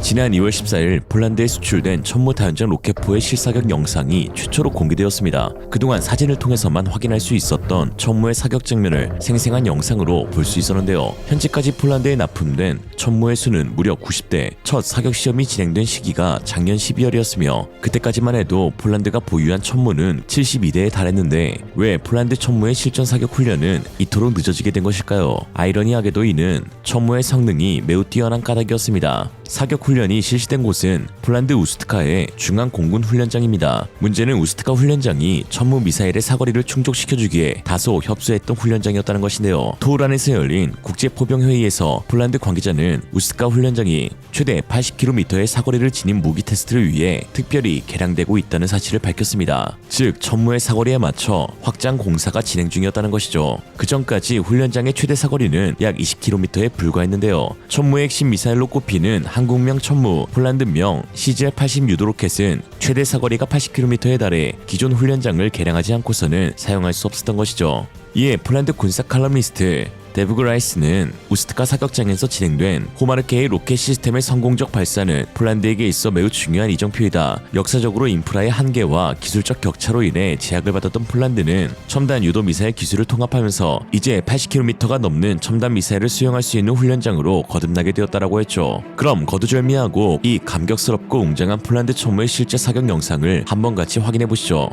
지난 2월 14일 폴란드에 수출된 천무 다연장 로켓포의 실사격 영상이 최초로 공개되었습니다. 그동안 사진을 통해서만 확인할 수 있었던 천무의 사격 장면을 생생한 영상으로 볼 수 있었는데요. 현재까지 폴란드에 납품된 천무의 수는 무려 90대, 첫 사격 시험이 진행된 시기가 작년 12월이었으며 그때까지만 해도 폴란드가 보유한 천무는 72대에 달했는데 왜 폴란드 천무의 실전 사격 훈련은 이토록 늦어지게 된 것일까요? 아이러니하게도 이는 천무의 성능이 매우 뛰어난 까닭이었습니다. 사격 훈련이 실시된 곳은 폴란드 우스트카의 중앙 공군 훈련장입니다. 문제는 우스트카 훈련장이 천무 미사일의 사거리를 충족시켜주기에 다소 협소했던 훈련장이었다는 것인데요. 토우란에서 열린 국제포병회의에서 폴란드 관계자는 우스트카 훈련장이 최대 80km의 사거리를 지닌 무기 테스트를 위해 특별히 개량되고 있다는 사실을 밝혔습니다. 즉 천무의 사거리에 맞춰 확장 공사가 진행 중이었다는 것이죠. 그 전까지 훈련장의 최대 사거리는 약 20km에 불과했는데요. 천무의 핵심 미사일로 꼽히는 한국명 천무, 폴란드명 CZR-80 유도 로켓은 최대 사거리가 80km에 달해 기존 훈련장을 개량하지 않고서는 사용할 수 없었던 것이죠. 이에 폴란드 군사 칼럼니스트 데브 그라이스는 우스트카 사격장에서 진행된 호마르케의 로켓 시스템의 성공적 발사는 폴란드에게 있어 매우 중요한 이정표이다. 역사적으로 인프라의 한계와 기술적 격차로 인해 제약을 받았던 폴란드는 첨단 유도 미사일 기술을 통합하면서 이제 80km가 넘는 첨단 미사일을 수용할 수 있는 훈련장으로 거듭나게 되었다라고 했죠. 그럼 거두절미하고 이 감격스럽고 웅장한 폴란드 천무의 실제 사격 영상을 한번 같이 확인해 보시죠.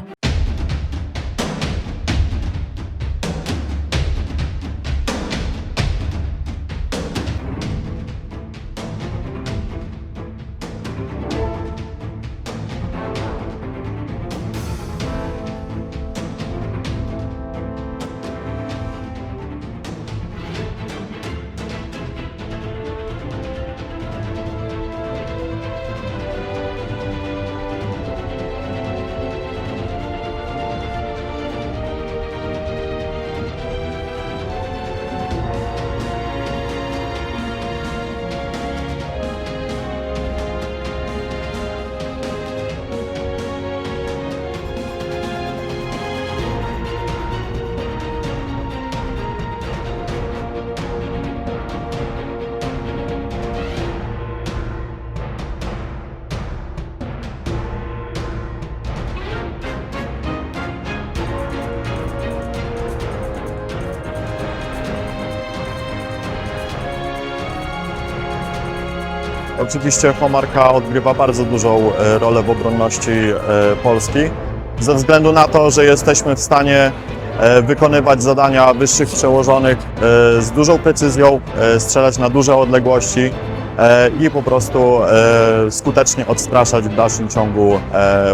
Oczywiście Homarka odgrywa bardzo dużą rolę w obronności Polski, ze względu na to, że jesteśmy w stanie wykonywać zadania wyższych przełożonych z dużą precyzją, strzelać na duże odległości i po prostu skutecznie odstraszać w dalszym ciągu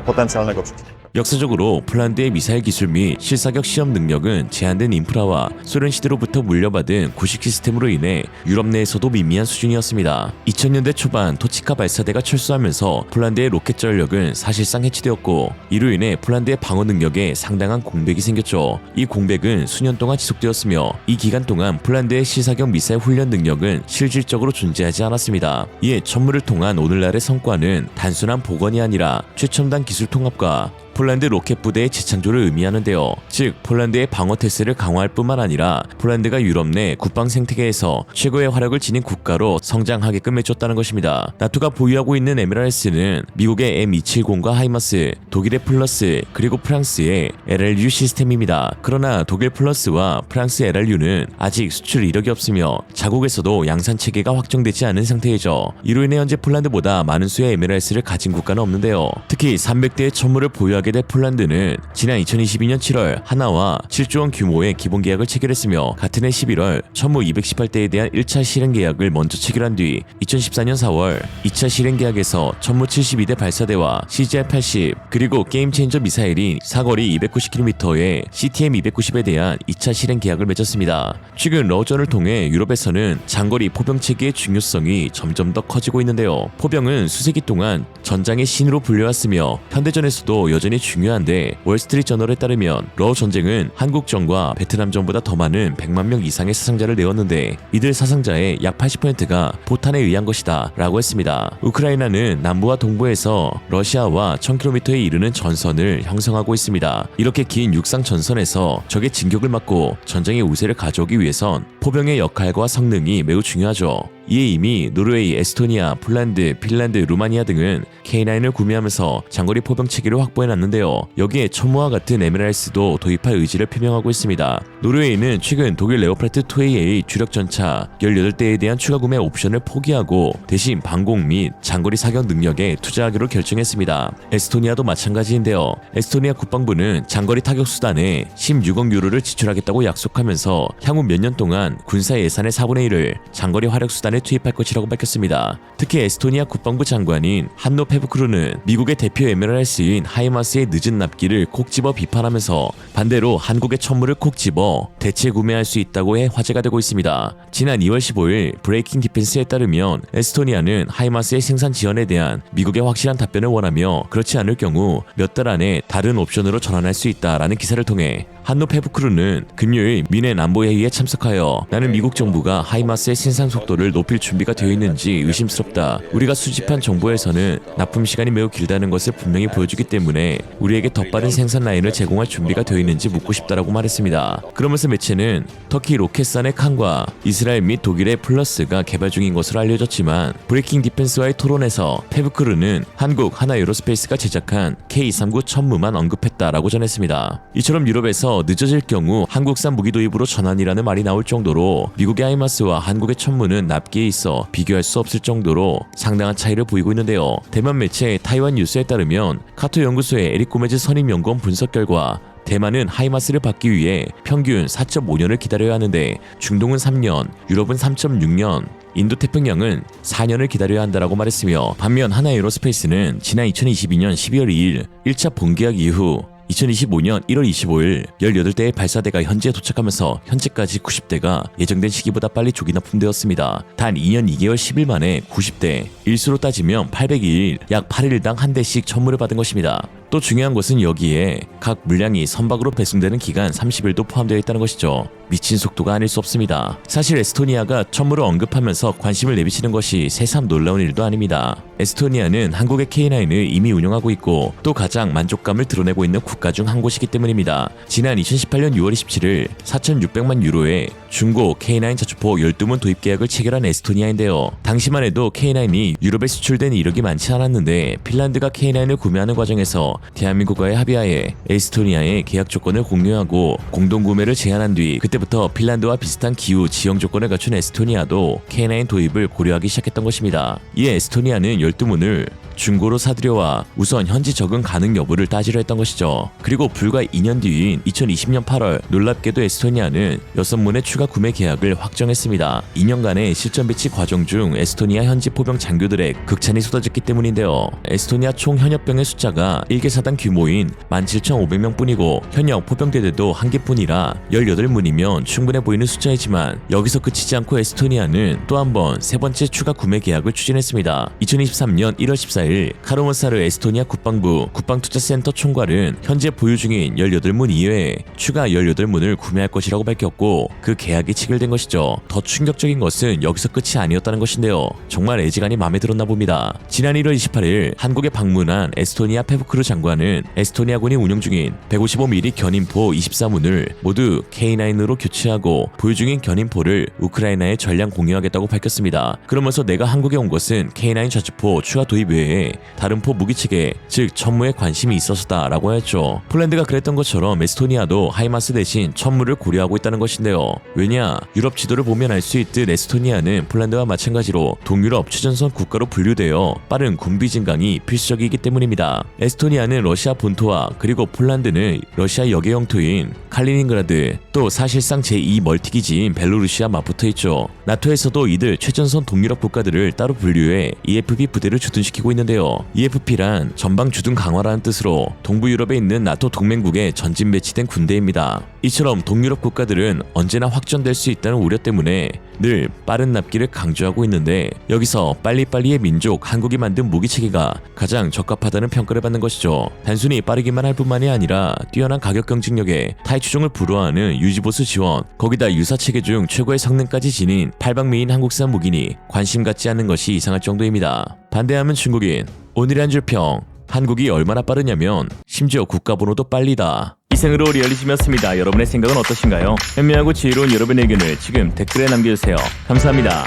potencjalnego przeciwnika. 역사적으로 폴란드의 미사일 기술 및 실사격 시험 능력은 제한된 인프라와 소련 시대로부터 물려받은 구식 시스템으로 인해 유럽 내에서도 미미한 수준이었습니다. 2000년대 초반 토치카 발사대가 철수하면서 폴란드의 로켓 전력은 사실상 해치되었고 이로 인해 폴란드의 방어 능력에 상당한 공백이 생겼죠. 이 공백은 수년 동안 지속되었으며 이 기간 동안 폴란드의 실사격 미사일 훈련 능력은 실질적으로 존재하지 않았습니다. 이에 천무를 통한 오늘날의 성과는 단순한 복원이 아니라 최첨단 기술 통합과 폴란드 로켓 부대의 재창조를 의미하는데요. 즉 폴란드의 방어 태세를 강화할 뿐만 아니라 폴란드가 유럽 내 국방 생태계에서 최고의 화력을 지닌 국가로 성장하게끔 해줬다는 것입니다. 나토가 보유하고 있는 에메랄스는 미국의 M270과 하이마스, 독일의 플러스, 그리고 프랑스의 LRU 시스템입니다. 그러나 독일 플러스와 프랑스 LRU는 아직 수출 이력이 없으며 자국에서도 양산 체계가 확정되지 않은 상태이죠. 이로 인해 현재 폴란드보다 많은 수의 에메랄스를 가진 국가는 없는데요. 특히 300대의 천무를 보유하게 된 폴란드는 지난 2022년 7월 하나와 7조 원 규모의 기본 계약을 체결했으며 같은 해 11월 천무 218대에 대한 1차 실행 계약을 먼저 체결한 뒤 2014년 4월 2차 실행 계약에서 천무 72대 발사대와 CZR-80 그리고 게임 체인저 미사일인 사거리 290km의 CTM-290에 대한 2차 실행 계약을 맺었습니다. 최근 러전을 통해 유럽에서는 장거리 포병 체계의 중요성이 점점 더 커지고 있는데요. 포병은 수세기 동안 전장의 신으로 불려왔으며 현대전에서도 여전히 굉장히 중요한데 월스트리트 저널에 따르면 러우 전쟁은 한국전과 베트남전보다 더 많은 100만 명 이상의 사상자를 내었는데 이들 사상자의 약 80%가 포탄에 의한 것이다 라고 했습니다. 우크라이나는 남부와 동부에서 러시아와 1000km에 이르는 전선을 형성하고 있습니다. 이렇게 긴 육상 전선에서 적의 진격을 막고 전쟁의 우세를 가져오기 위해선 포병의 역할과 성능이 매우 중요하죠. 이에 이미 노르웨이, 에스토니아, 폴란드, 핀란드, 루마니아 등은 K9을 구매하면서 장거리 포병 체계를 확보해놨는데요. 여기에 천무와 같은 에메랄스도 도입할 의지를 표명하고 있습니다. 노르웨이는 최근 독일 레오파르트 2AA 주력 전차 18대에 대한 추가 구매 옵션을 포기하고 대신 방공 및 장거리 사격 능력에 투자하기로 결정했습니다. 에스토니아도 마찬가지인데요. 에스토니아 국방부는 장거리 타격 수단에 16억 유로를 지출하겠다고 약속하면서 향후 몇 년 동안 군사 예산의 4분의 1을 장거리 화력 수단에 투입할 것이라고 밝혔습니다. 특히 에스토니아 국방부 장관인 한노 페브크루는 미국의 대표 에메랄스인 하이마스의 늦은 납기를 콕 집어 비판하면서 반대로 한국의 천무를 콕 집어 대체 구매할 수 있다고 해 화제가 되고 있습니다. 지난 2월 15일 브레이킹 디펜스에 따르면 에스토니아는 하이마스의 생산 지연에 대한 미국의 확실한 답변을 원하며 그렇지 않을 경우 몇 달 안에 다른 옵션으로 전환할 수 있다라는 기사를 통해 한노 페브크루는 금요일 미네 안보회의에 참석하여 나는 미국 정부가 하이마스의 생산 속도를 높일 준비가 되어 있는지 의심스럽다. 우리가 수집한 정보에서는 납품 시간이 매우 길다는 것을 분명히 보여주기 때문에 우리에게 더 빠른 생산 라인을 제공할 준비가 되어 있는지 묻고 싶다라고 말했습니다. 그러면서 매체는 터키 로켓산의 칸과 이스라엘 및 독일의 플러스가 개발 중인 것으로 알려졌지만 브레이킹 디펜스와의 토론에서 페브크루는 한국 하나에어로스페이스가 제작한 K-239 천무만 언급했다라고 전했습니다. 이처럼 유럽에서 늦어질 경우 한국산 무기 도입으로 전환이라는 말이 나올 정도로 미국의 하이마스와 한국의 천무는 납기에 있어 비교할 수 없을 정도로 상당한 차이를 보이고 있는데요. 대만 매체 타이완 뉴스에 따르면 카토 연구소의 에릭 고메즈 선임 연구원 분석 결과 대만은 하이마스를 받기 위해 평균 4.5년을 기다려야 하는데 중동은 3년, 유럽은 3.6년, 인도 태평양은 4년을 기다려야 한다라고 말했으며 반면 하나에어로스페이스는 지난 2022년 12월 2일 1차 본계약 이후 2025년 1월 25일 18대의 발사대가 현지에 도착하면서 현재까지 90대가 예정된 시기보다 빨리 조기 납품되었습니다. 단 2년 2개월 10일 만에 90대, 일수로 따지면 802일, 약 8일당 한 대씩 천무를 받은 것입니다. 또 중요한 것은 여기에 각 물량이 선박으로 배송되는 기간 30일도 포함되어 있다는 것이죠. 미친 속도가 아닐 수 없습니다. 사실 에스토니아가 천무를 언급하면서 관심을 내비치는 것이 새삼 놀라운 일도 아닙니다. 에스토니아는 한국의 K9을 이미 운영하고 있고 또 가장 만족감을 드러내고 있는 국가 중 한 곳이기 때문입니다. 지난 2018년 6월 27일 4,600만 유로의 중고 K9 자주포 12문 도입 계약을 체결한 에스토니아인데요. 당시만 해도 K9이 유럽에 수출된 이력이 많지 않았는데 핀란드가 K9을 구매하는 과정에서 대한민국과의 합의하에 에스토니아의 계약 조건을 공유하고 공동 구매를 제안한 뒤 그때부터 핀란드와 비슷한 기후 지형 조건을 갖춘 에스토니아도 K9 도입을 고려하기 시작했던 것입니다. 이에 에스토니아는 12문을 중고로 사들여와 우선 현지 적응 가능 여부를 따지려 했던 것이죠. 그리고 불과 2년 뒤인 2020년 8월 놀랍게도 에스토니아는 6문의 추가 구매 계약을 확정했습니다. 2년간의 실전 배치 과정 중 에스토니아 현지 포병 장교들의 극찬이 쏟아졌기 때문인데요. 에스토니아 총 현역병의 숫자가 1개 사단 규모인 17,500명 뿐이고 현역 포병대대도 1개뿐이라 18문이면 충분해 보이는 숫자이지만 여기서 그치지 않고 에스토니아는 또 한 번 세 번째 추가 구매 계약을 추진했습니다. 2023년 1월 14일 카로몬사르 에스토니아 국방부 국방투자센터 총괄은 현재 보유 중인 18문 이외에 추가 18문을 구매할 것이라고 밝혔고 그 계약이 체결된 것이죠. 더 충격적인 것은 여기서 끝이 아니었다는 것인데요. 정말 애지간히 마음에 들었나 봅니다. 지난 1월 28일 한국에 방문한 에스토니아 페브크루 장관은 에스토니아군이 운영 중인 155mm 견인포 24문을 모두 K9으로 교체하고 보유 중인 견인포를 우크라이나에 전량 공유하겠다고 밝혔습니다. 그러면서 내가 한국에 온 것은 K9 자주포 추가 도입 외에 다른 포 무기체계 즉 천무에 관심이 있어서다 라고 했죠. 폴란드가 그랬던 것처럼 에스토니아도 하이마스 대신 천무를 고려하고 있다는 것인데요. 왜냐? 유럽 지도를 보면 알 수 있듯 에스토니아는 폴란드와 마찬가지로 동유럽 최전선 국가로 분류되어 빠른 군비 증강이 필수적이기 때문입니다. 에스토니아는 러시아 본토와 그리고 폴란드는 러시아 역의 영토인 칼리닝그라드 또 사실상 제2 멀티기지인 벨로루시아 맞붙어 있죠. 나토에서도 이들 최전선 동유럽 국가들을 따로 분류해 EFP 부대를 주둔시키고 있는데요. EFP란 전방 주둔 강화라는 뜻으로 동부 유럽에 있는 나토 동맹국에 전진 배치된 군대입니다. 이처럼 동유럽 국가들은 언제나 확전될 수 있다는 우려 때문에 늘 빠른 납기를 강조하고 있는데 여기서 빨리빨리의 민족 한국이 만든 무기체계가 가장 적합하다는 평가를 받는 것이죠. 단순히 빠르기만 할 뿐만이 아니라 뛰어난 가격 경쟁력에 타이 추종을 불허하는 유지보수 지원, 거기다 유사체계 중 최고의 성능까지 지닌 팔방미인 한국산 무기니 관심 갖지 않는 것이 이상할 정도입니다. 반대하면 중국인. 오늘의 한 줄 평. 한국이 얼마나 빠르냐면 심지어 국가번호도 빨리다. 이상으로 리얼리즘이었습니다. 여러분의 생각은 어떠신가요? 현명하고 지혜로운 여러분의 의견을 지금 댓글에 남겨주세요. 감사합니다.